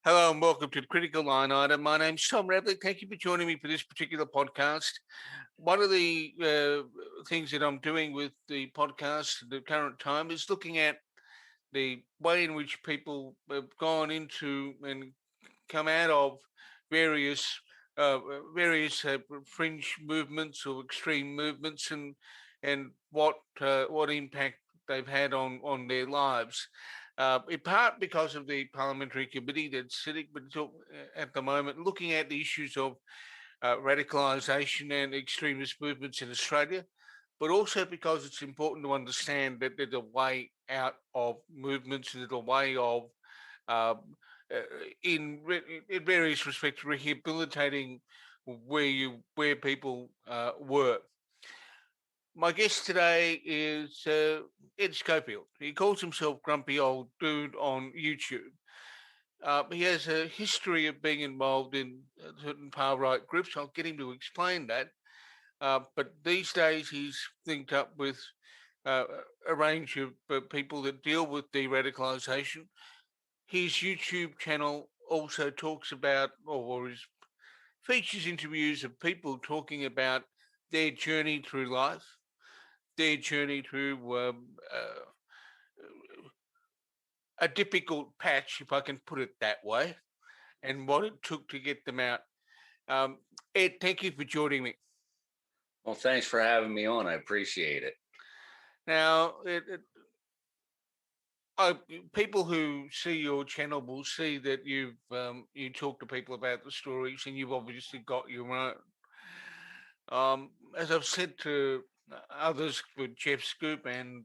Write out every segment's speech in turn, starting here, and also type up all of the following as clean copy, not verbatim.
Hello and welcome to the Critical Line Item. My name's Tom Radley. Thank you for joining me for this particular podcast. One of the things that I'm doing with the podcast at the current time is looking at the way in which people have gone into and come out of various uh, various fringe movements or extreme movements, and what impact they've had on their lives. In part because of the parliamentary committee that's sitting, but at the moment looking at the issues of radicalisation and extremist movements in Australia, but also because it's important to understand that there's a way out of movements, there's a way of, um, uh, in various respects, rehabilitating where people were. My guest today is Ed Schofield. He calls himself Grumpy Old Dude on YouTube. He has a history of being involved in certain far right groups. I'll get him to explain that. But these days he's linked up with uh, a range of people that deal with de-radicalisation. His YouTube channel also talks about, or features interviews of people talking about their journey through life, their journey through a difficult patch, if I can put it that way, and what it took to get them out. Ed, thank you for joining me. Well, thanks for having me on. I appreciate it. Now, people who see your channel will see that you talk to people about the stories, and you've obviously got your own. As I've said to others, with Jeff Scoop and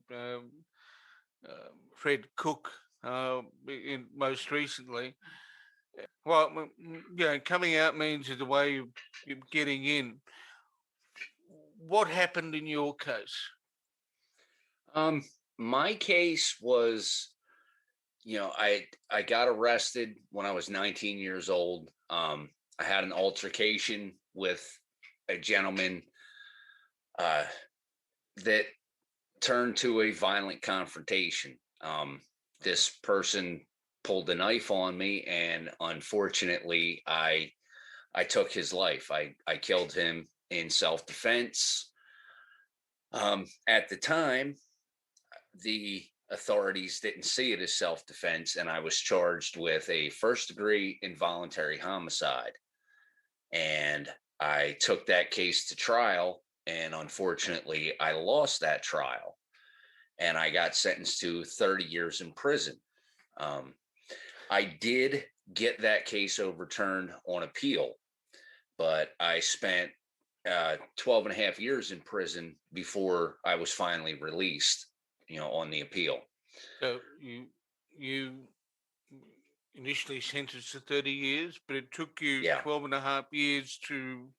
Fred Cook, most recently, well, coming out means is a way of getting in. What happened in your case? My case was, I got arrested when I was 19 years old. I had an altercation with a gentleman that turned to a violent confrontation. This person pulled a knife on me, and unfortunately, I took his life. I killed him in self-defense. At the time, the authorities didn't see it as self-defense, and I was charged with a first-degree involuntary homicide. And I took that case to trial, and unfortunately, I lost that trial, and I got sentenced to 30 years in prison. I did get that case overturned on appeal, but I spent 12 and a half years in prison before I was finally released, on the appeal. So you initially sentenced to 30 years, but it took you 12 and a half years to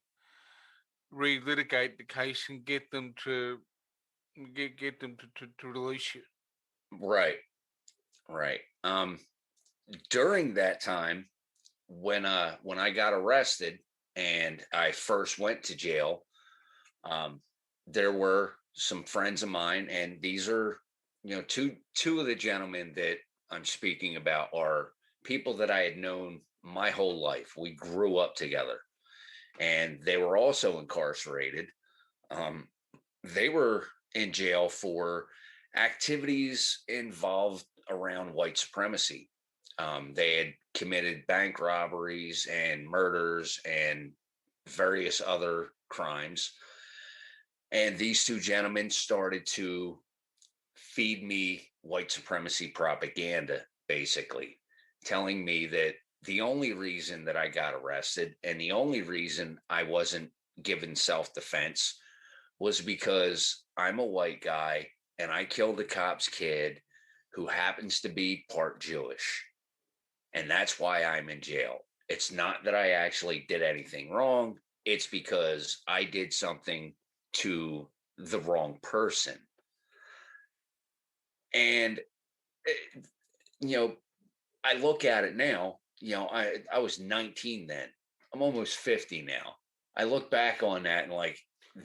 relitigate the case and get them to release you. Right. During that time, when I got arrested and I first went to jail, there were some friends of mine, and these are, two of the gentlemen that I'm speaking about are people that I had known my whole life. We grew up together, and they were also incarcerated. They were in jail for activities involved around white supremacy. They had committed bank robberies and murders and various other crimes. And these two gentlemen started to feed me white supremacy propaganda, basically, telling me that the only reason that I got arrested and the only reason I wasn't given self-defense was because I'm a white guy and I killed a cop's kid who happens to be part Jewish. And that's why I'm in jail. It's not that I actually did anything wrong. It's because I did something to the wrong person. And, I look at it now, I was 19 then. I'm almost 50 now. I look back on that and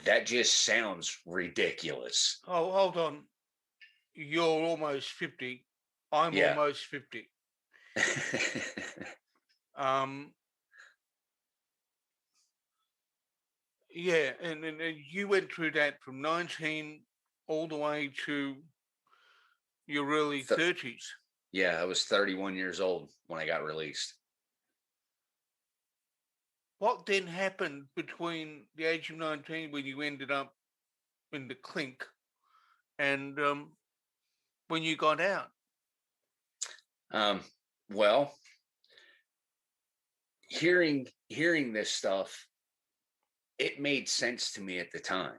that just sounds ridiculous. Oh, hold on. You're almost 50. I'm almost 50. Um, yeah, and you went through that from 19 all the way to your early Th- 30s. yeah, I was 31 years old when I got released. What then happened between the age of 19 when you ended up in the clink and when you got out? Um, well, hearing this stuff, it made sense to me at the time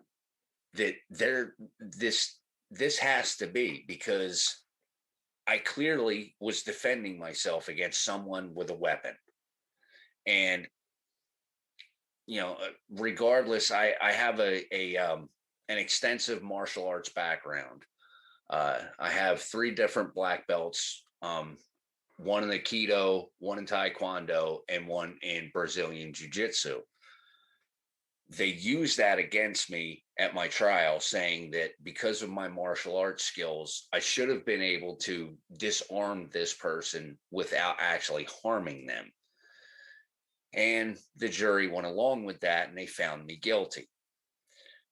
that this has to be, because I clearly was defending myself against someone with a weapon. And regardless, I have an extensive martial arts background. I have 3 different black belts, one in Aikido, one in Taekwondo, and one in Brazilian Jiu Jitsu. They used that against me at my trial, saying that because of my martial arts skills, I should have been able to disarm this person without actually harming them. And the jury went along with that and they found me guilty.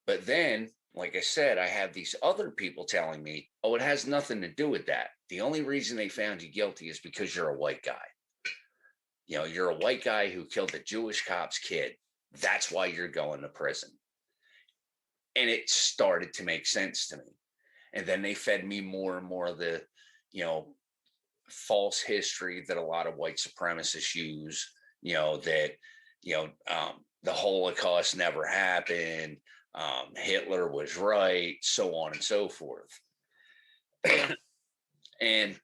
But then, like I said, I have these other people telling me, oh, it has nothing to do with that. The only reason they found you guilty is because you're a white guy. You're a white guy who killed a Jewish cop's kid. That's why you're going to prison. And it started to make sense to me. And then they fed me more and more of the, false history that a lot of white supremacists use, that, the Holocaust never happened. Hitler was right, so on and so forth. And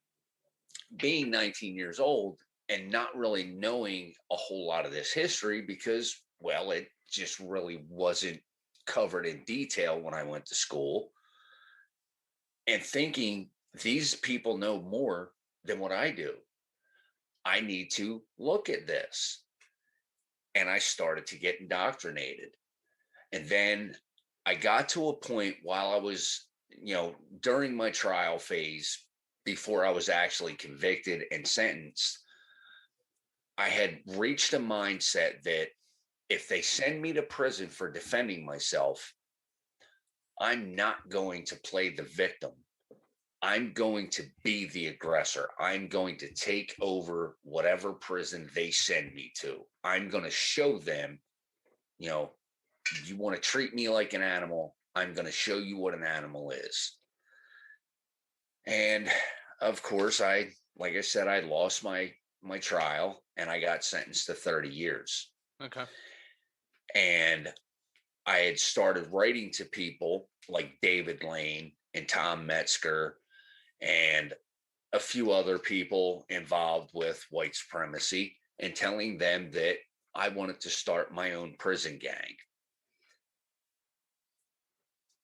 being 19 years old and not really knowing a whole lot of this history, because, well, it just really wasn't covered in detail when I went to school, and thinking these people know more than what I do. I need to look at this. And I started to get indoctrinated. And then I got to a point while I was, during my trial phase, before I was actually convicted and sentenced, I had reached a mindset that if they send me to prison for defending myself, I'm not going to play the victim. I'm going to be the aggressor. I'm going to take over whatever prison they send me to. I'm going to show them, you want to treat me like an animal. I'm going to show you what an animal is. And of course, like I said, I lost my trial and I got sentenced to 30 years. Okay. And I had started writing to people like David Lane and Tom Metzger and a few other people involved with white supremacy, and telling them that I wanted to start my own prison gang.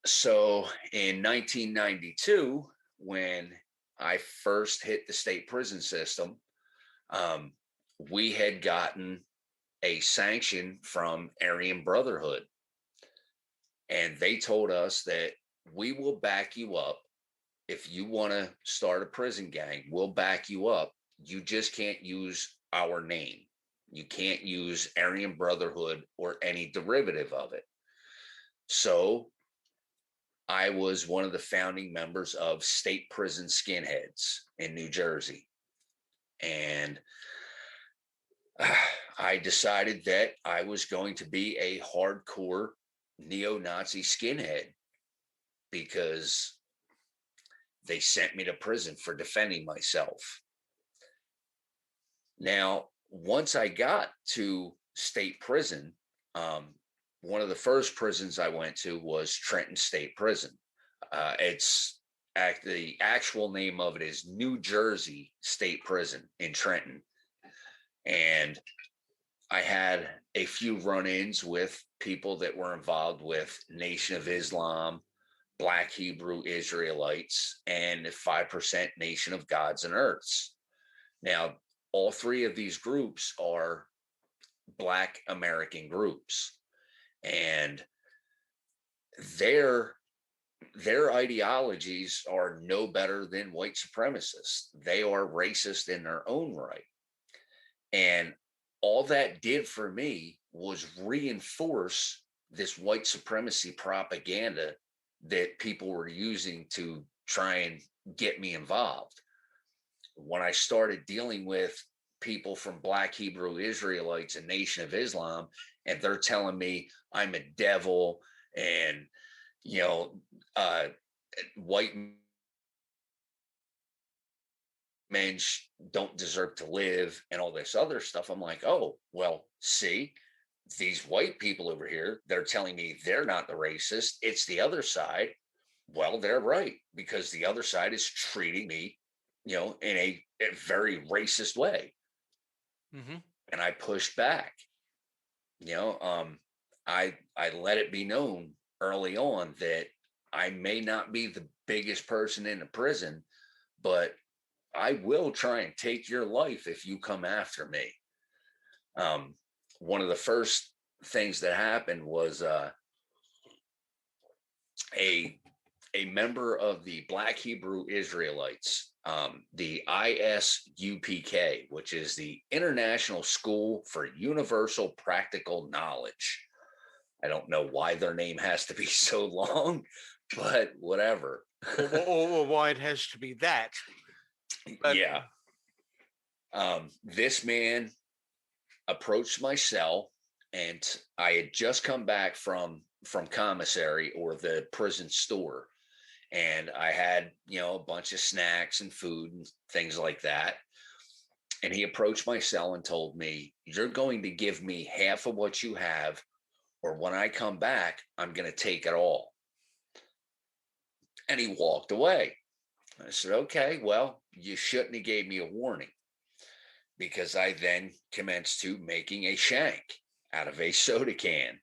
So in 1992, when I first hit the state prison system, we had gotten a sanction from Aryan Brotherhood. And they told us that we will back you up. If you want to start a prison gang, we'll back you up. You just can't use our name. You can't use Aryan Brotherhood or any derivative of it. So I was one of the founding members of State Prison Skinheads in New Jersey. And I decided that I was going to be a hardcore neo-Nazi skinhead because they sent me to prison for defending myself. Now, once I got to state prison, one of the first prisons I went to was Trenton State Prison. The actual name of it is New Jersey State Prison in Trenton. And I had a few run-ins with people that were involved with Nation of Islam, Black Hebrew Israelites, and 5% Nation of Gods and Earths. Now, all 3 of these groups are Black American groups, and their ideologies are no better than white supremacists. They are racist in their own right. And all that did for me was reinforce this white supremacy propaganda that people were using to try and get me involved. When I started dealing with people from Black Hebrew Israelites and Nation of Islam, and they're telling me I'm a devil and, you know, white men don't deserve to live and all this other stuff. I'm like, oh, well, see, these white people over here, they're telling me they're not the racist. It's the other side. Well, they're right, because the other side is treating me, in a very racist way. Mm-hmm. And I pushed back. I let it be known early on that I may not be the biggest person in the prison, but I will try and take your life if you come after me. One of the first things that happened was a member of the Black Hebrew Israelites, the ISUPK, which is the International School for Universal Practical Knowledge. I don't know why their name has to be so long, but whatever. or why it has to be that. But yeah. This man approached my cell, and I had just come back from commissary, or the prison store, and I had a bunch of snacks and food and things like that. And he approached my cell and told me, "You're going to give me half of what you have, or when I come back, I'm going to take it all." And he walked away. I said, "Okay, well, you shouldn't have gave me a warning," because I then commenced to making a shank out of a soda can.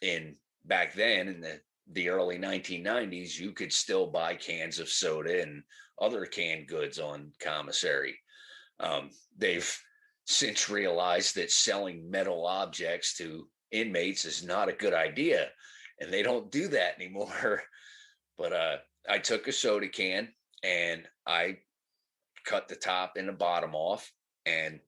In back then, in the early 1990s, you could still buy cans of soda and other canned goods on commissary. They've since realized that selling metal objects to inmates is not a good idea, and they don't do that anymore. But I took a soda can and I cut the top and the bottom off and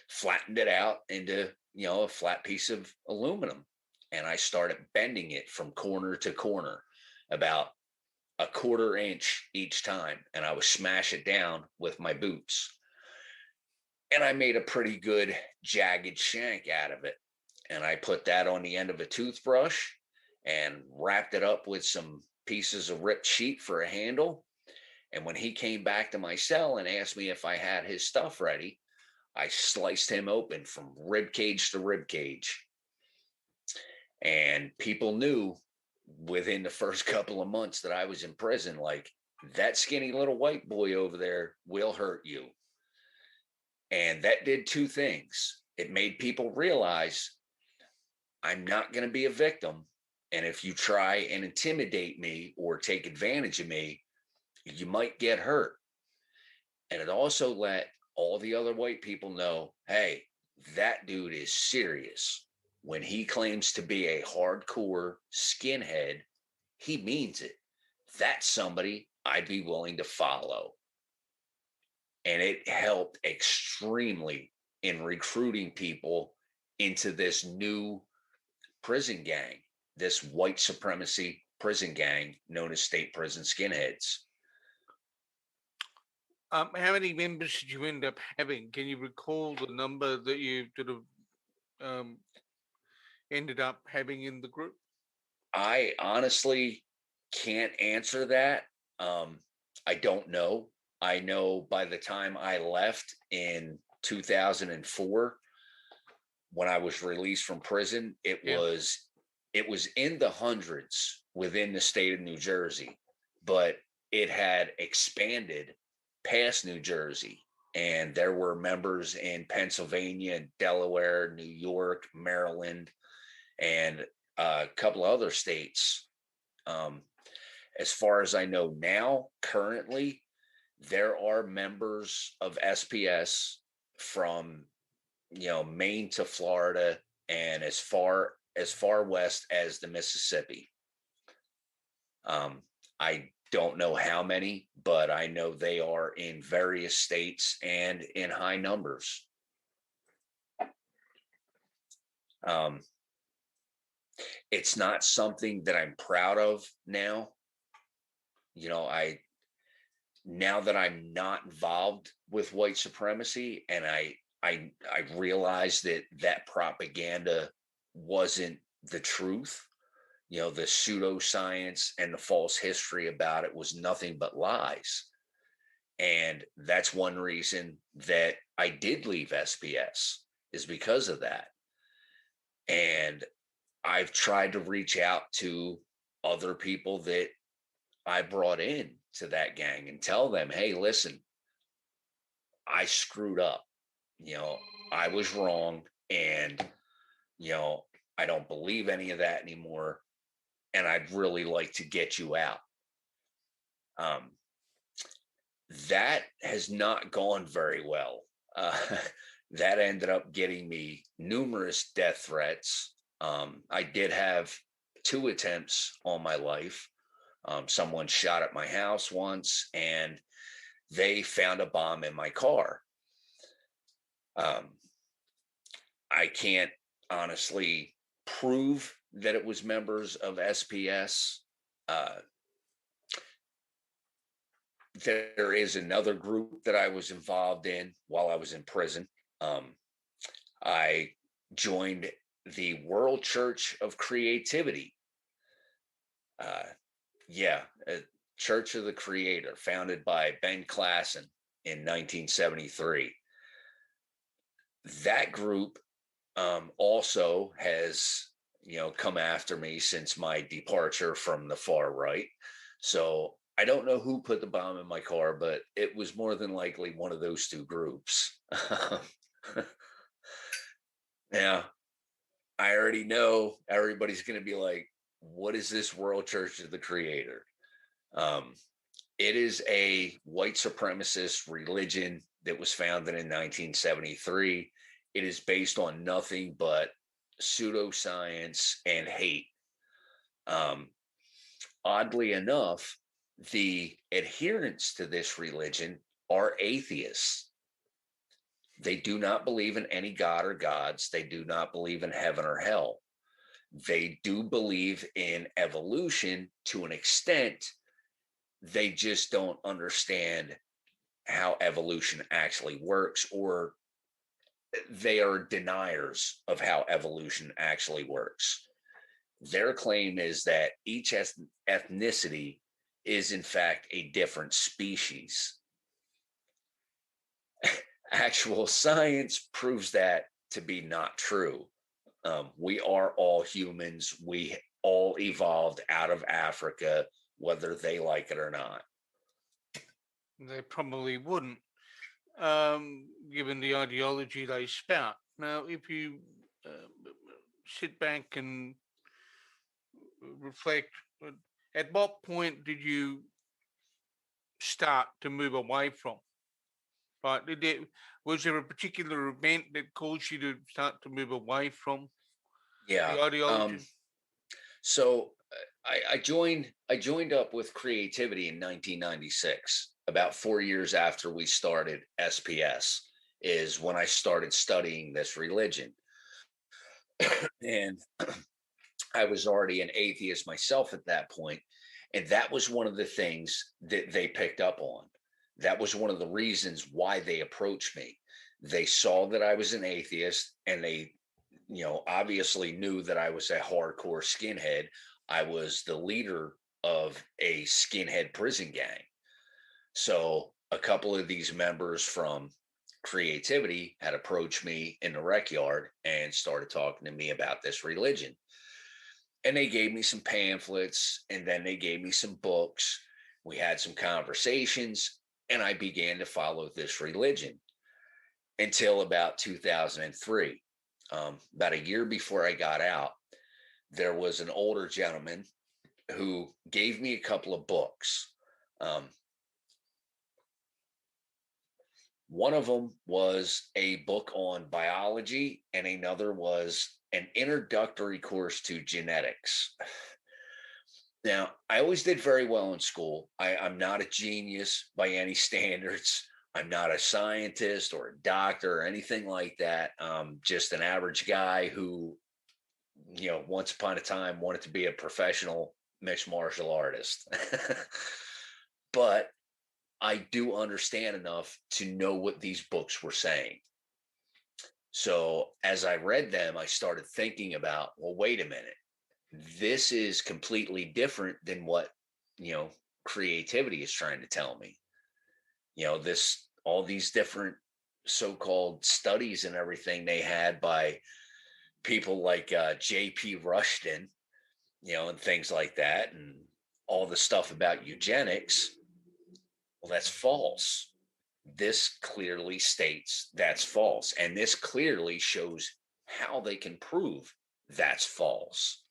flattened it out into a flat piece of aluminum, and I started bending it from corner to corner, about a quarter inch each time, and I would smash it down with my boots, and I made a pretty good jagged shank out of it. And I put that on the end of a toothbrush and wrapped it up with some pieces of ripped sheet for a handle. And when he came back to my cell and asked me if I had his stuff ready, I sliced him open from rib cage to rib cage. And people knew within the first couple of months that I was in prison, like, that skinny little white boy over there will hurt you. And that did two things. It made people realize I'm not going to be a victim. And if you try and intimidate me or take advantage of me, you might get hurt. And it also let all the other white people know, hey, that dude is serious. When he claims to be a hardcore skinhead, he means it. That's somebody I'd be willing to follow. And it helped extremely in recruiting people into this new prison gang, this white supremacy prison gang known as State Prison Skinheads. How many members did you end up having? Can you recall the number that you sort of ended up having in the group? I honestly can't answer that. I don't know. I know by the time I left in 2004, when I was released from prison, it was in the hundreds within the state of New Jersey, but it had expanded past New Jersey. And there were members in Pennsylvania, Delaware, New York, Maryland, and a couple of other states. As far as I know now, currently, there are members of SPS from Maine to Florida, and as far west as the Mississippi. I don't know how many, but I know they are in various states and in high numbers. Um, it's not something that I'm proud of now. I now that I'm not involved with white supremacy, and I realized that that propaganda wasn't the truth. The pseudoscience and the false history about it was nothing but lies. And that's one reason that I did leave SPS, is because of that. And I've tried to reach out to other people that I brought in to that gang and tell them, hey, listen, I screwed up. You know, I was wrong. And, you know, I don't believe any of that anymore. And I'd really like to get you out. Um, that has not gone very well. Uh, that ended up getting me numerous death threats. I did have 2 attempts on my life. Someone shot at my house once, and they found a bomb in my car. I can't honestly prove that it was members of SPS. Uh, there is another group that I was involved in while I was in prison. I joined the World Church of Creativity. Yeah, Church of the Creator, founded by Ben Klassen in 1973. That group also has, come after me since my departure from the far right. So I don't know who put the bomb in my car, but it was more than likely one of those 2 groups. Now, I already know everybody's going to be like, what is this World Church of the Creator? It is a white supremacist religion that was founded in 1973. It is based on nothing but pseudoscience and hate. Oddly enough, the adherents to this religion are atheists. They do not believe in any god or gods. They do not believe in heaven or hell. They do believe in evolution to an extent. They just don't understand how evolution actually works, or they are deniers of how evolution actually works. Their claim is that each ethnicity is, in fact, a different species. Actual science proves that to be not true. We are all humans. We all evolved out of Africa, whether they like it or not. They probably wouldn't, given the ideology they spout. Now, if you sit back and reflect, at what point did you start to move away from? Right? Was there a particular event that caused you to start to move away from Yeah. the ideology? So I joined up with Creativity in 1996. About 4 years after we started SPS is when I started studying this religion. And I was already an atheist myself at that point. And that was one of the things that they picked up on. That was one of the reasons why they approached me. They saw that I was an atheist, and they, obviously knew that I was a hardcore skinhead. I was the leader of a skinhead prison gang. So a couple of these members from Creativity had approached me in the rec yard and started talking to me about this religion. And they gave me some pamphlets, and then they gave me some books. We had some conversations, and I began to follow this religion until about 2003. About a year before I got out, there was an older gentleman who gave me a couple of books. One of them was a book on biology, and another was an introductory course to genetics. Now, I always did very well in school. I'm not a genius by any standards. I'm not a scientist or a doctor or anything like that. Just an average guy who once upon a time wanted to be a professional mixed martial artist. But I do understand enough to know what these books were saying. So as I read them, I started thinking about, well, wait a minute. This is completely different than what, creativity is trying to tell me. All these different so-called studies and everything they had by people like J.P. Rushton, and things like that, and all the stuff about eugenics. Well, that's false. This clearly states that's false. And this clearly shows how they can prove that's false.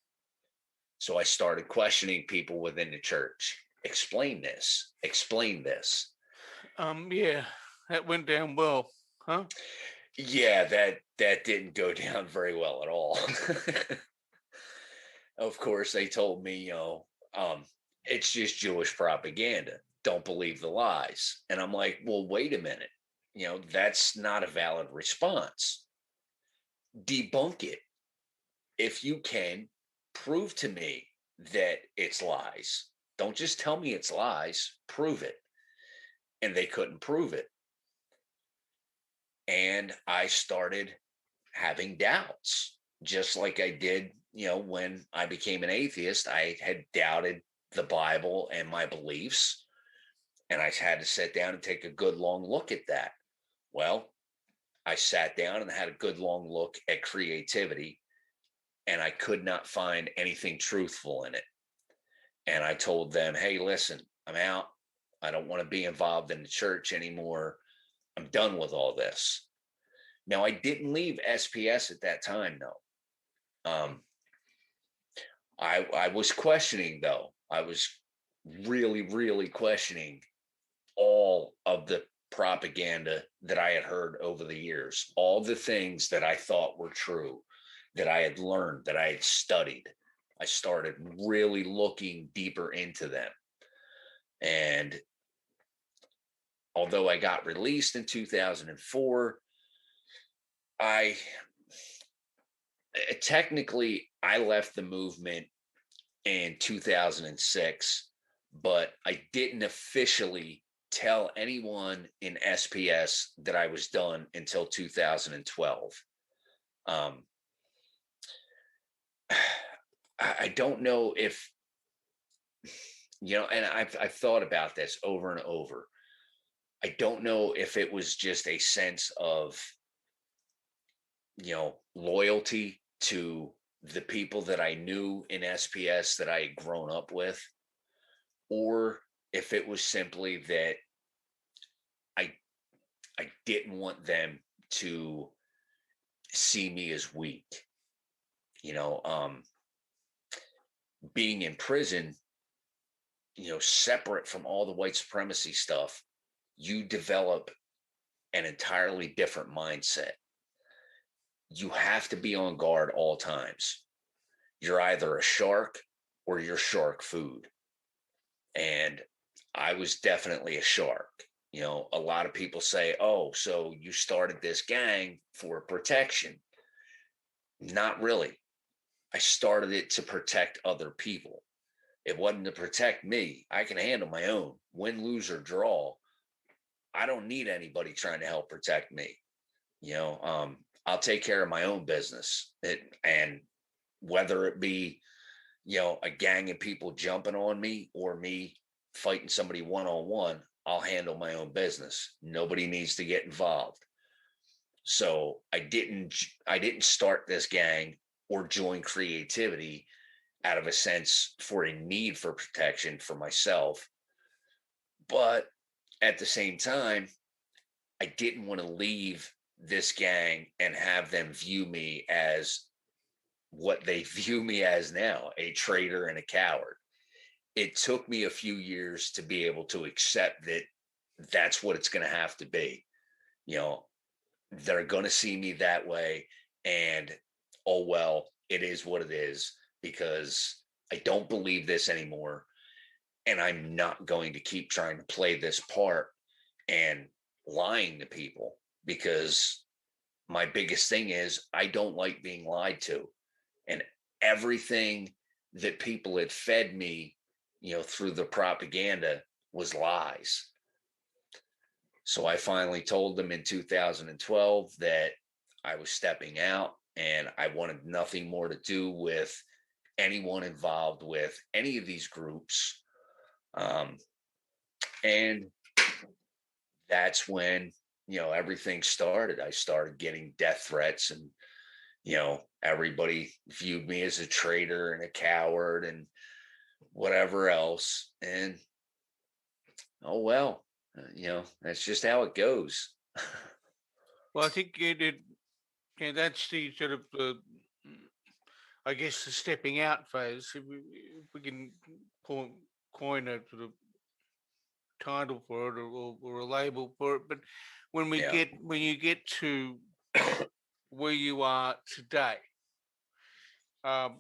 So I started questioning people within the church. Explain this. Explain this. Yeah, that went down well, huh? Yeah, that didn't go down very well at all. Of course, they told me, it's just Jewish propaganda. Don't believe the lies. And I'm like, well, wait a minute. That's not a valid response. Debunk it. If you can, prove to me that it's lies. Don't just tell me it's lies, prove it. And they couldn't prove it. And I started having doubts, just like I did, when I became an atheist. I had doubted the Bible and my beliefs, and I had to sit down and take a good long look at that. Well, I sat down and had a good long look at creativity, and I could not find anything truthful in it. And I told them, hey, listen, I'm out. I don't want to be involved in the church anymore. I'm done with all this. Now, I didn't leave SPS at that time, though. I was questioning, though. I was really, really questioning all of the propaganda that I had heard over the years, all the things that I thought were true, that I had learned, that I had studied. I started really looking deeper into them. And although I got released in 2004, I technically I left the movement in 2006, but I didn't officially tell anyone in SPS that I was done until 2012. I don't know if, and I've thought about this over and over. I don't know if it was just a sense of, loyalty to the people that I knew in SPS that I had grown up with, or if it was simply that I I didn't want them to see me as weak. Being in prison, separate from all the white supremacy stuff, you develop an entirely different mindset. You have to be on guard all times. You're either a shark or you're shark food. And I was definitely a shark. A lot of people say, oh, so you started this gang for protection. Not really. I started it to protect other people. It wasn't to protect me. I can handle my own. Win, lose, or draw. I don't need anybody trying to help protect me. I'll take care of my own business. And whether it be, a gang of people jumping on me or me fighting somebody one-on-one, I'll handle my own business. Nobody needs to get involved. So I didn't start this gang or join creativity out of a sense for a need for protection for myself. But at the same time, I didn't want to leave this gang and have them view me as what they view me as now, a traitor and a coward. It took me a few years to be able to accept that that's what it's going to have to be. They're going to see me that way. And, oh, well, it is what it is, because I don't believe this anymore. And I'm not going to keep trying to play this part and lying to people, because my biggest thing is I don't like being lied to. And everything that people had fed me, through the propaganda was lies. So I finally told them in 2012 that I was stepping out and I wanted nothing more to do with anyone involved with any of these groups. Um, and that's when, everything started. I started getting death threats, and, everybody viewed me as a traitor and a coward and whatever else. And oh, well, that's just how it goes. Well, I think that's the sort of I guess the stepping out phase. If we can coin a sort of title for it, or a label for it. But Yeah. when you get to where you are today, um,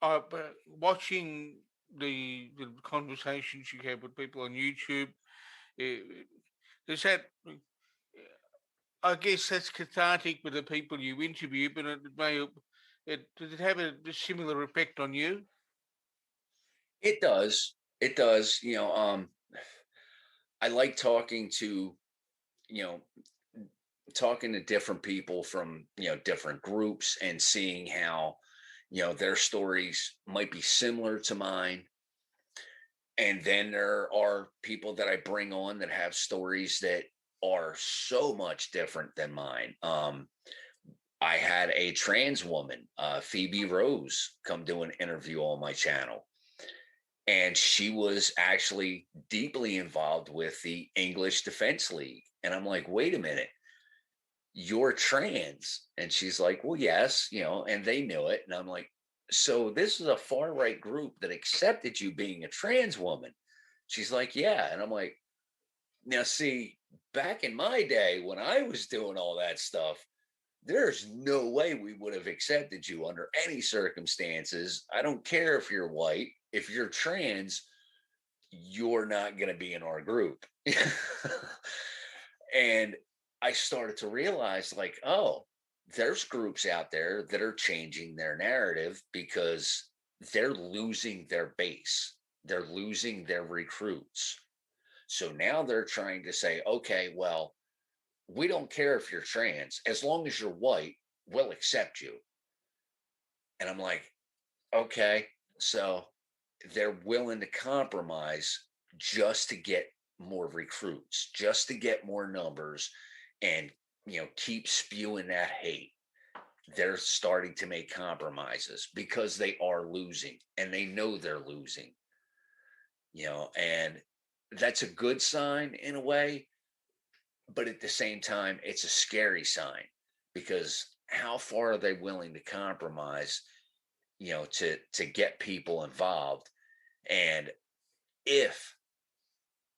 but watching the conversations you have with people on YouTube, eh, does that? I guess that's cathartic with the people you interview, but does it have a similar effect on you? It does. It does. I like you know, talking to different people from, different groups and seeing how, their stories might be similar to mine. And then there are people that I bring on that have stories that are so much different than mine. I had a trans woman, Phoebe Rose, come do an interview on my channel. And she was actually deeply involved with the English Defense League. And I'm like, wait a minute, you're trans? And she's like, well, yes, and they knew it. And I'm like, so this is a far right group that accepted you being a trans woman? She's like, yeah. And I'm like, now, see, back in my day when I was doing all that stuff, there's no way we would have accepted you under any circumstances. I don't care if you're white, if you're trans, you're not going to be in our group. And I started to realize, like, oh, there's groups out there that are changing their narrative because they're losing their base, they're losing their recruits. So now they're trying to say, okay, well, we don't care if you're trans, as long as you're white, we'll accept you. And I'm like, okay. So they're willing to compromise just to get more recruits, just to get more numbers, and keep spewing that hate. They're starting to make compromises because they are losing and they know they're losing. And that's a good sign in a way, but at the same time it's a scary sign, because how far are they willing to compromise, to get people involved? And if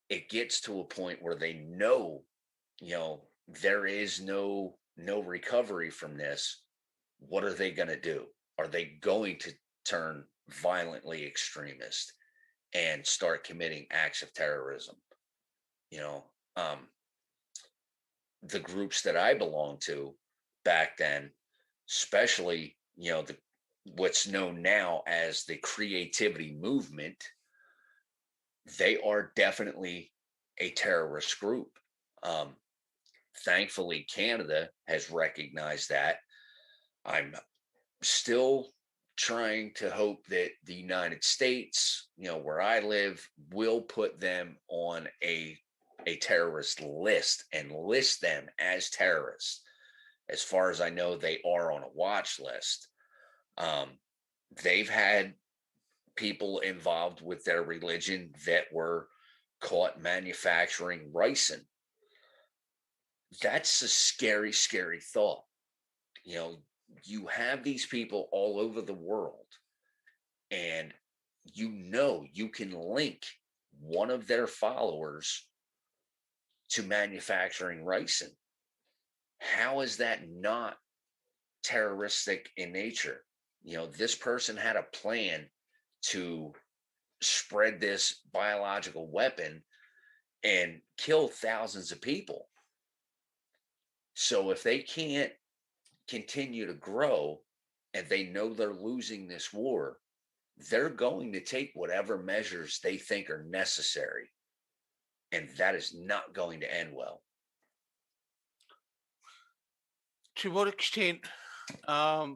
it gets to a point where they know, you know, there is no recovery from this, what are they going to do? Are they going to turn violently extremist and start committing acts of terrorism? You know, um, the groups that I belong to back then, especially, what's known now as the creativity movement, they are definitely a terrorist group. Um, Thankfully, Canada has recognized that. I'm still trying to hope that the United States, where I live, will put them on a terrorist list and list them as terrorists. As far as I know, they are on a watch list. Um, they've had people involved with their religion that were caught manufacturing ricin. That's a scary, scary thought. You know, you have these people all over the world, and you can link one of their followers to manufacturing ricin. How is that not terroristic in nature? This person had a plan to spread this biological weapon and kill thousands of people. So if they can't continue to grow, and they know they're losing this war, they're going to take whatever measures they think are necessary. And that is not going to end well. To what extent are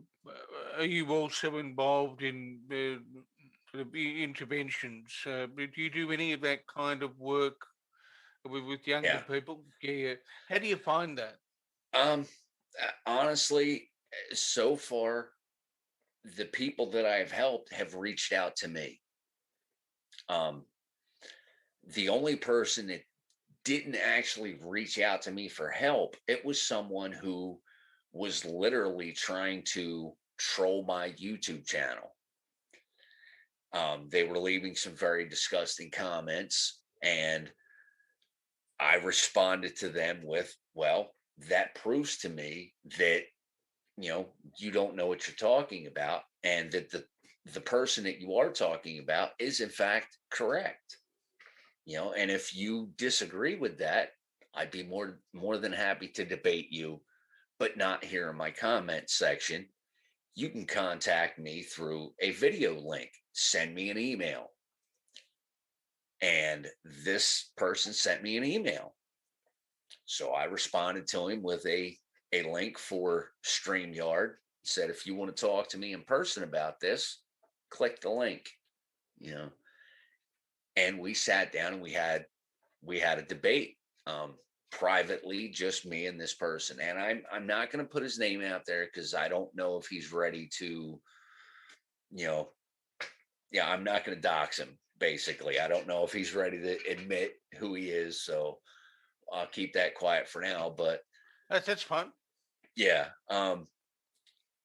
you also involved in the interventions? Do you do any of that kind of work with younger Yeah. people? Yeah. How do you find that? Um, Honestly, so far, the people that I've helped have reached out to me. Um, the only person that didn't actually reach out to me for help, it was someone who was literally trying to troll my YouTube channel. They were leaving some very disgusting comments, and I responded to them with, well, that proves to me that you don't know what you're talking about, and that the person that you are talking about is in fact correct. And if you disagree with that, I'd be more than happy to debate you, but not here in my comment section. You can contact me through a video link, send me an email. And this person sent me an email. So I responded to him with a link for StreamYard, said, if you want to talk to me in person about this, click the link, you know. And we sat down and we had a debate, privately, just me and this person. And I'm not going to put his name out there because I don't know if he's ready to, you know, yeah, I'm not going to dox him. Basically, I don't know if he's ready to admit who he is, so I'll keep that quiet for now. But That's fun. yeah,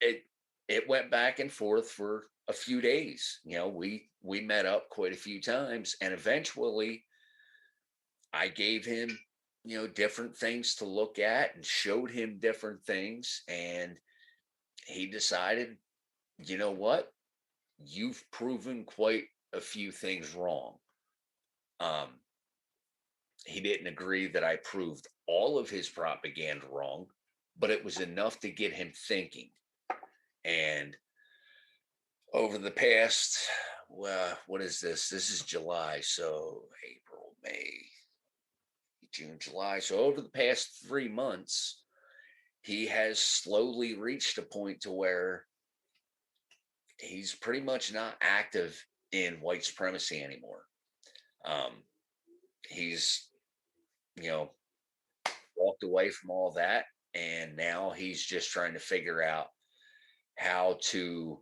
it it went back and forth for a few days. We met up quite a few times, and eventually I gave him, different things to look at and showed him different things. And he decided, you know what? You've proven quite a few things wrong. Um, he didn't agree that I proved all of his propaganda wrong, but it was enough to get him thinking. And over the past, well, what is this? This is July. So April, May, June, July. So over the past 3 months, he has slowly reached a point to where he's pretty much not active in white supremacy anymore. Um, he's, you know, walked away from all that. And now he's just trying to figure out how to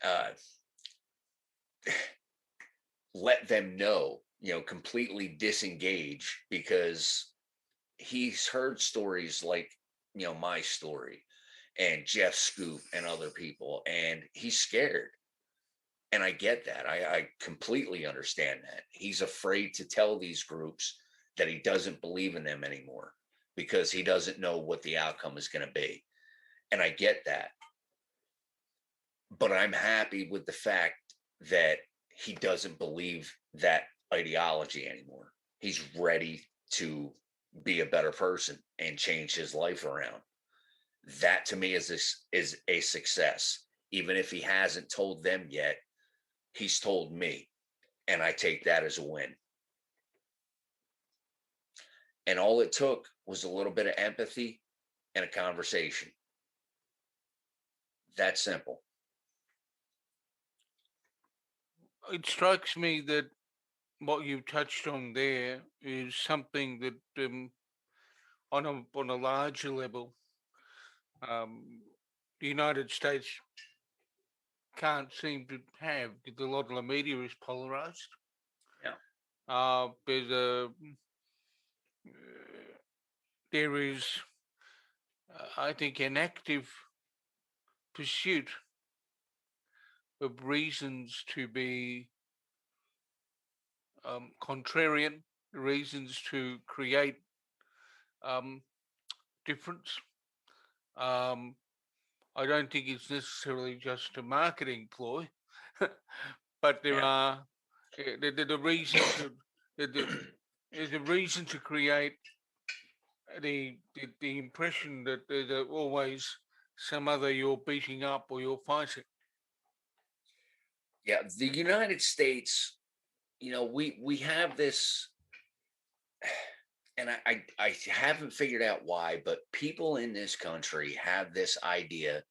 uh, let them know, completely disengage, because he's heard stories like, my story and Jeff Scoop and other people, and he's scared. And I get that. I completely understand that. He's afraid to tell these groups that he doesn't believe in them anymore because he doesn't know what the outcome is going to be. And I get that. But I'm happy with the fact that he doesn't believe that ideology anymore. He's ready to be a better person and change his life around. That to me is a success. Even if he hasn't told them yet, he's told me, and I take that as a win. And all it took was a little bit of empathy and a conversation. That simple. It strikes me that what you touched on there is something that, on a larger level, um, the United States can't seem to have, because a lot of the media is polarized. Yeah. There's there is, I think, an active pursuit of reasons to be contrarian, reasons to create um, difference. Um, I don't think it's necessarily just a marketing ploy, but there Yeah. are the reason to there's a reason to create the impression that there's always some other you're beating up or you're fighting. Yeah, the United States, we have this, and I haven't figured out why, but people in this country have this idea,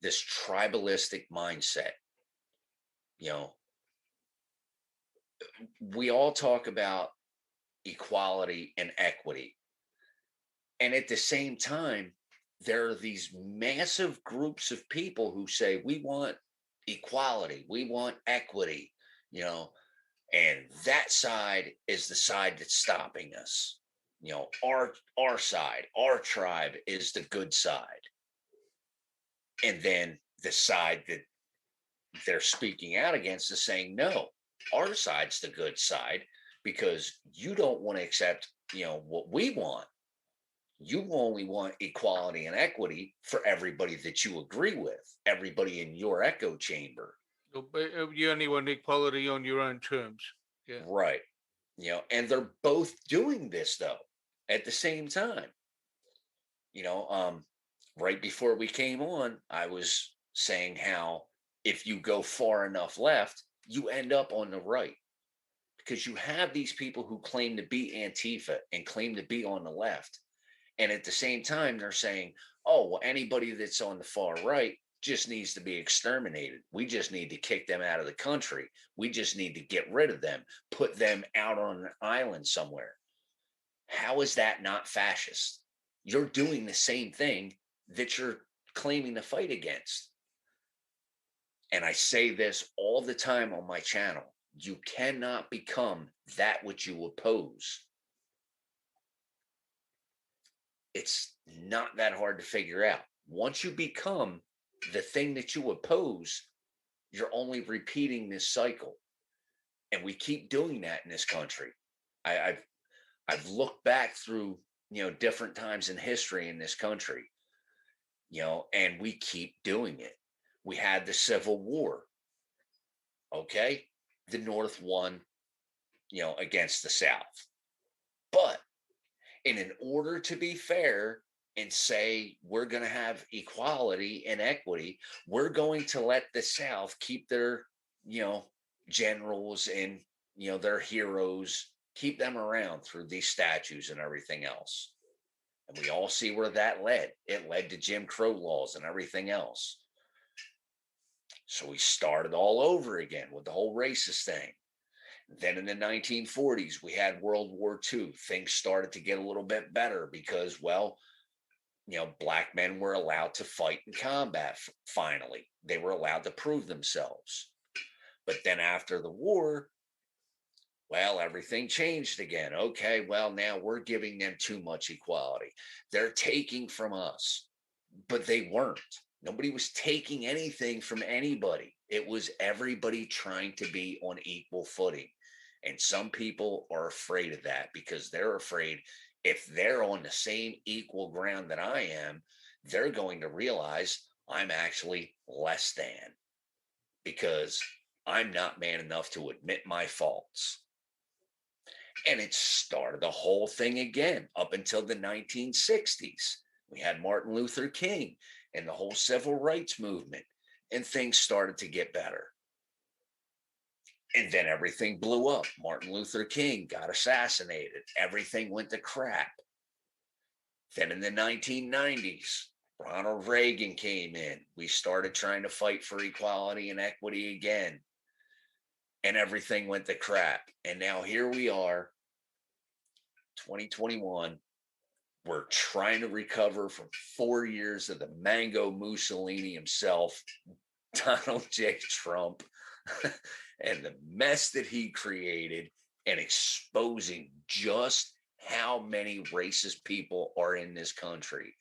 this tribalistic mindset. You know, we all talk about equality and equity. And at the same time, there are these massive groups of people who say, we want equality, we want equity, you know, and that side is the side that's stopping us. Our side, our tribe is the good side. And then the side that they're speaking out against is saying, no, our side's the good side because you don't want to accept, what we want. You only want equality and equity for everybody that you agree with, everybody in your echo chamber. You only want equality on your own terms. Yeah. Right. And they're both doing this though at the same time. You know, um, right before we came on, I was saying how if you go far enough left, you end up on the right because you have these people who claim to be Antifa and claim to be on the left. And at the same time, they're saying, oh, well, anybody that's on the far right just needs to be exterminated. We just need to kick them out of the country. We just need to get rid of them, put them out on an island somewhere. How is that not fascist? You're doing the same thing that you're claiming to fight against. And I say this all the time on my channel. You cannot become that which you oppose. It's not that hard to figure out. Once you become the thing that you oppose, you're only repeating this cycle. And we keep doing that in this country. I've looked back through, different times in history in this country, and we keep doing it. We had the Civil War. Okay. The North won, against the South. But in order to be fair and say we're going to have equality and equity, we're going to let the South keep their, generals and, their heroes, keep them around through these statues and everything else. And we all see where that led. It led to Jim Crow laws and everything else. So we started all over again with the whole racist thing. Then in the 1940s, we had World War II. Things started to get a little bit better because, well, black men were allowed to fight in combat finally. They were allowed to prove themselves. But then after the war, well, everything changed again. Okay, well, now we're giving them too much equality. They're taking from us, but they weren't. Nobody was taking anything from anybody. It was everybody trying to be on equal footing. And some people are afraid of that because they're afraid if they're on the same equal ground that I am, they're going to realize I'm actually less than because I'm not man enough to admit my faults. And it started the whole thing again up until the 1960s. We had Martin Luther King and the whole civil rights movement, and things started to get better. And then everything blew up. Martin Luther King got assassinated. Everything went to crap. Then in the 1990s, Ronald Reagan came in. We started trying to fight for equality and equity again. And everything went to crap. And now here we are, 2021. We're trying to recover from 4 years of the Mango Mussolini himself, Donald J. Trump, and the mess that he created, and exposing just how many racist people are in this country.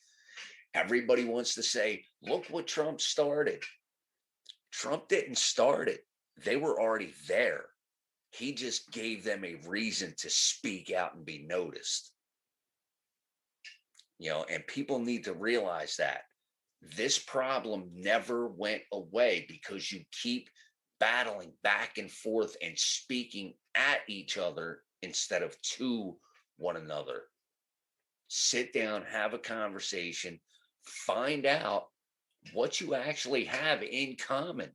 Everybody wants to say, look what Trump started. Trump didn't start it. They were already there. He just gave them a reason to speak out and be noticed. And people need to realize that this problem never went away because you keep battling back and forth and speaking at each other instead of to one another. Sit down, have a conversation, find out what you actually have in common.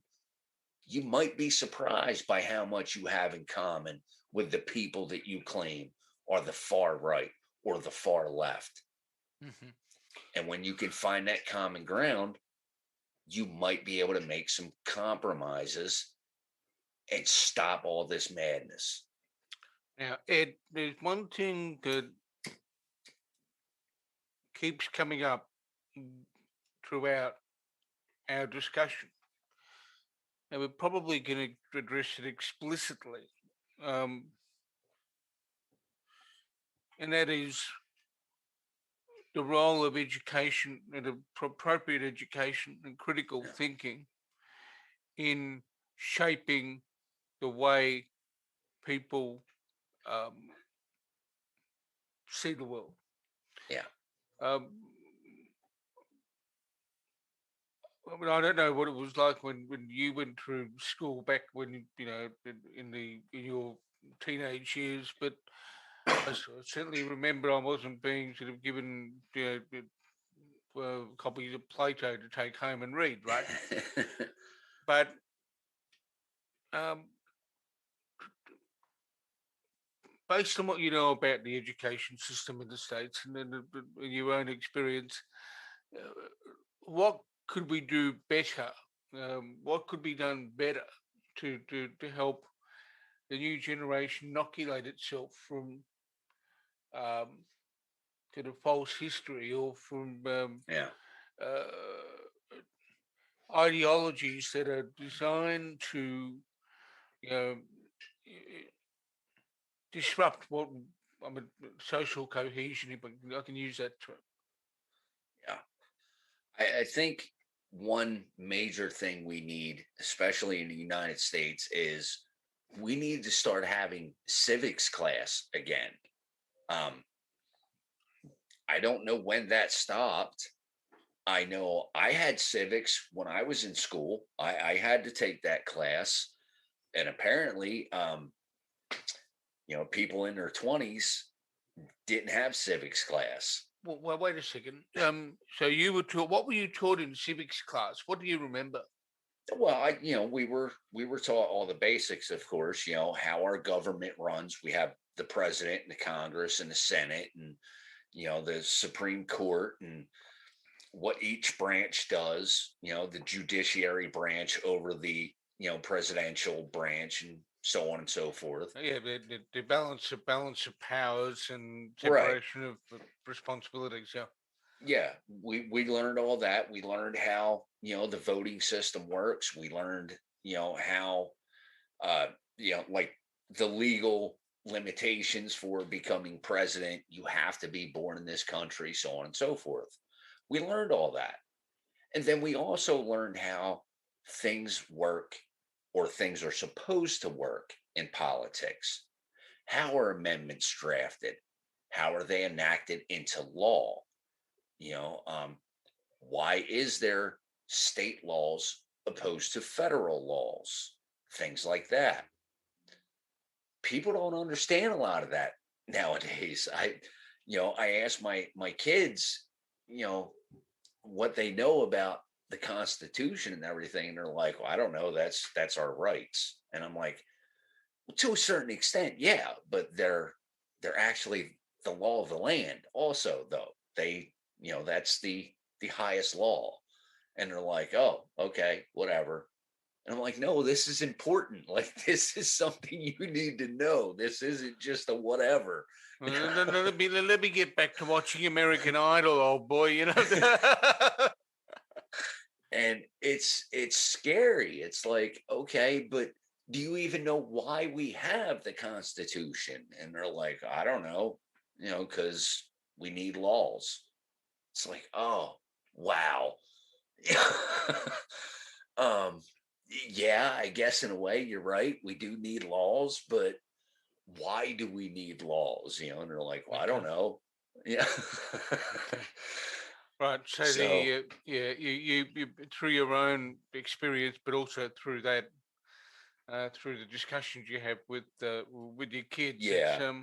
You might be surprised by how much you have in common with the people that you claim are the far right or the far left. Hmm. And when you can find that common ground, you might be able to make some compromises and stop all this madness. Now, Ed, there's one thing that keeps coming up throughout our discussion, and we're probably going to address it explicitly, um, and that is the role of education and appropriate education and critical thinking in shaping the way people um, see the world. Yeah. Um, I mean, I don't know what it was like when you went through school back when in your teenage years, but certainly remember I wasn't being sort of given copies of Plato to take home and read, right? But um, based on what you know about the education system in the States and then your own experience, uh, what could we do better? What could be done better to help the new generation inoculate itself from um, kind of false history or from Yeah. uh, ideologies that are designed to you know, disrupt what I mean social cohesion. If I can use that term. Yeah. I think one major thing we need, especially in the United States, is we need to start having civics class again. Um, I don't know when that stopped. I know I had civics when I was in school. I had to take that class, and apparently, people in their 20s didn't have civics class. Well, wait a second. So you were taught. What were you taught in civics class? What do you remember? Well, we were taught all the basics, of course. How our government runs. We have the president and the Congress and the Senate, and the Supreme Court, and what each branch does. The judiciary branch over the presidential branch, and so on and so forth. Yeah, the balance of powers and Right. separation of responsibilities. Yeah. Yeah, we learned all that. We learned how the voting system works. We learned how uh like the legal limitations for becoming president. You have to be born in this country, so on and so forth. We learned all that, and then we also learned how things work, or things are supposed to work in politics. How are amendments drafted? How are they enacted into law? you know um, why is there state laws opposed to federal laws? Things like that. People don't understand a lot of that nowadays. I ask my kids, you know, what they know about the Constitution and everything, and they're like, "Well, I don't know. That's our rights." And I'm like, well, to a certain extent, yeah, but they're actually the law of the land. Also, though, that's the highest law, and they're like, "Oh, okay, whatever." And I'm like, no, this is important. Like, this is something you need to know. This isn't just a whatever. Let me get back to watching American Idol, old boy. You know. And it's scary. It's like, okay, but do you even know why we have the Constitution? And they're like, I don't know, because we need laws. It's like, oh, wow. um, yeah, I guess in a way you're right. We do need laws, but why do we need laws? And they're like, well, I don't Okay. know. Yeah. Okay. Right. So So you through your own experience, but also through that through the discussions you have with your kids, it's yeah,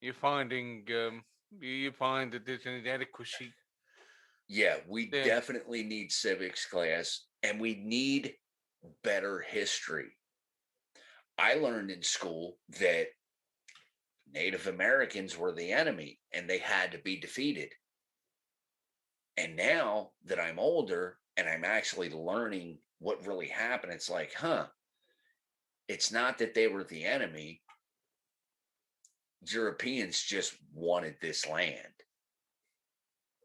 you're finding you find that there's an inadequacy Yeah, we Yeah. definitely need civics class, and we need better history. I learned in school that Native Americans were the enemy and they had to be defeated. And now that I'm older and I'm actually learning what really happened, it's like, it's not that they were the enemy. Europeans just wanted this land,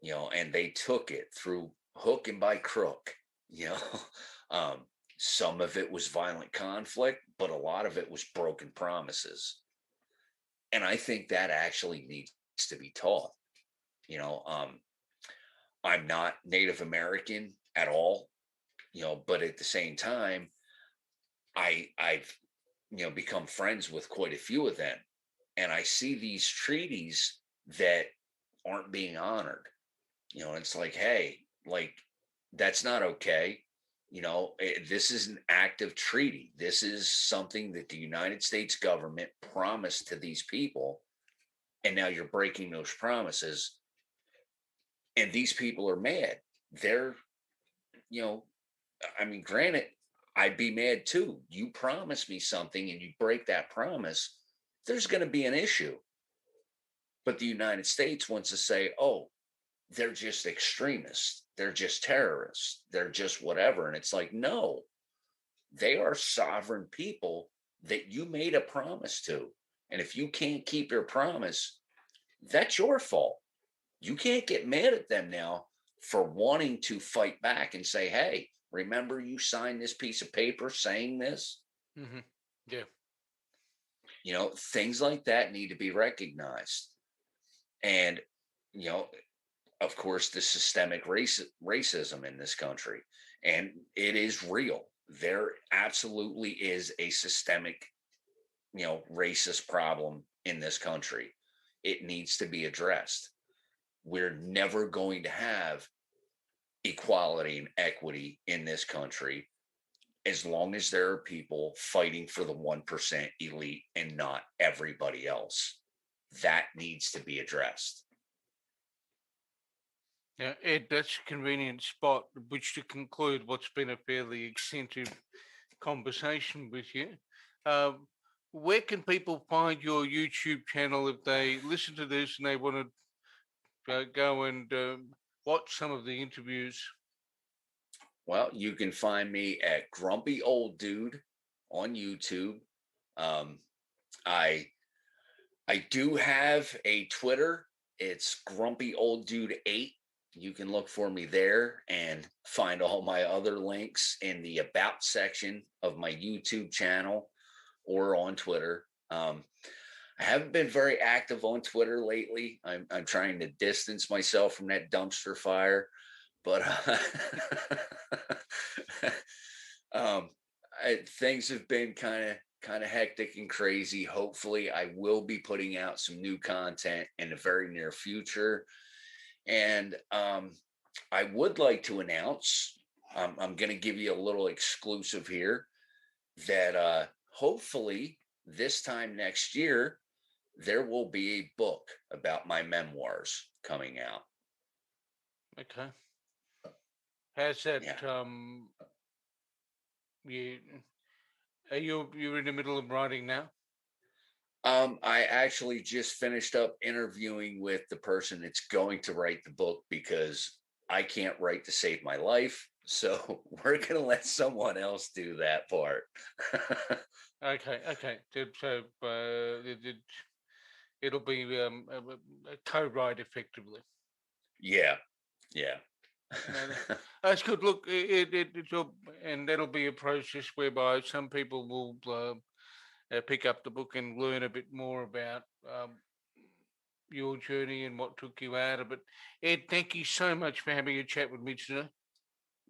and they took it through hook and by crook, you know. um, some of it was violent conflict, but a lot of it was broken promises. And I think that actually needs to be taught. You know, I'm not Native American at all, but at the same time, I've become friends with quite a few of them, and I see these treaties that aren't being honored. It's like, hey, like, that's not okay. This is an active treaty. This is something that the United States government promised to these people, and now you're breaking those promises. And these people are mad. They're, you know, I mean, granted, I'd be mad too. You promise me something and you break that promise, there's going to be an issue. But the United States wants to say, oh, they're just extremists. They're just terrorists. They're just whatever. And it's like, no, they are sovereign people that you made a promise to. And if you can't keep your promise, that's your fault. You can't get mad at them now for wanting to fight back and say, hey, remember you signed this piece of paper saying this? Hmm. Yeah. Things like that need to be recognized. And, you know, of course, the systemic racism in this country. And it is real. There absolutely is a systemic, racist problem in this country. It needs to be addressed. We're never going to have equality and equity in this country as long as there are people fighting for the 1% elite and not everybody else. That needs to be addressed. Now, Ed, that's a convenient spot at which to conclude what's been a fairly extensive conversation with you. Um, where can people find your YouTube channel if they listen to this and they want to go and watch some of the interviews? Well, you can find me at Grumpy Old Dude on YouTube. Um, I I do have a Twitter. It's Grumpy Old Dude 8. You can look for me there and find all my other links in the about section of my YouTube channel or on Twitter. I haven't been very active on Twitter lately. I'm trying to distance myself from that dumpster fire, but um, things have been kind of hectic and crazy. Hopefully, I will be putting out some new content in the very near future, and I would like to announce. I'm going to give you a little exclusive here that hopefully this time next year there will be a book about my memoirs coming out. Okay. How's that? Yeah. You you're in the middle of writing now? I actually just finished up interviewing with the person that's going to write the book because I can't write to save my life. So we're going to let someone else do that part. Okay, okay. So it'll be a co-write effectively. Yeah. Yeah. No, that's good. Look, and that'll be a process whereby some people will pick up the book and learn a bit more about your journey and what took you out of it. Ed, thank you so much for having a chat with me today.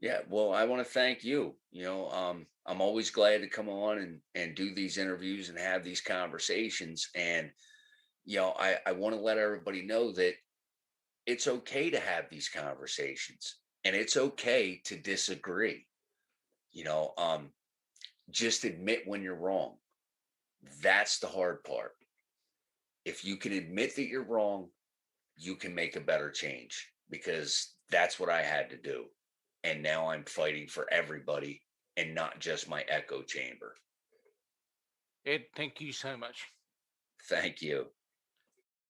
Yeah, well, I want to thank you. I'm always glad to come on and do these interviews and have these conversations. And I want to let everybody know that it's okay to have these conversations and it's okay to disagree. You know, um, just admit when you're wrong. That's the hard part. If you can admit that you're wrong, you can make a better change because that's what I had to do. And now I'm fighting for everybody and not just my echo chamber. Ed, thank you so much. Thank you.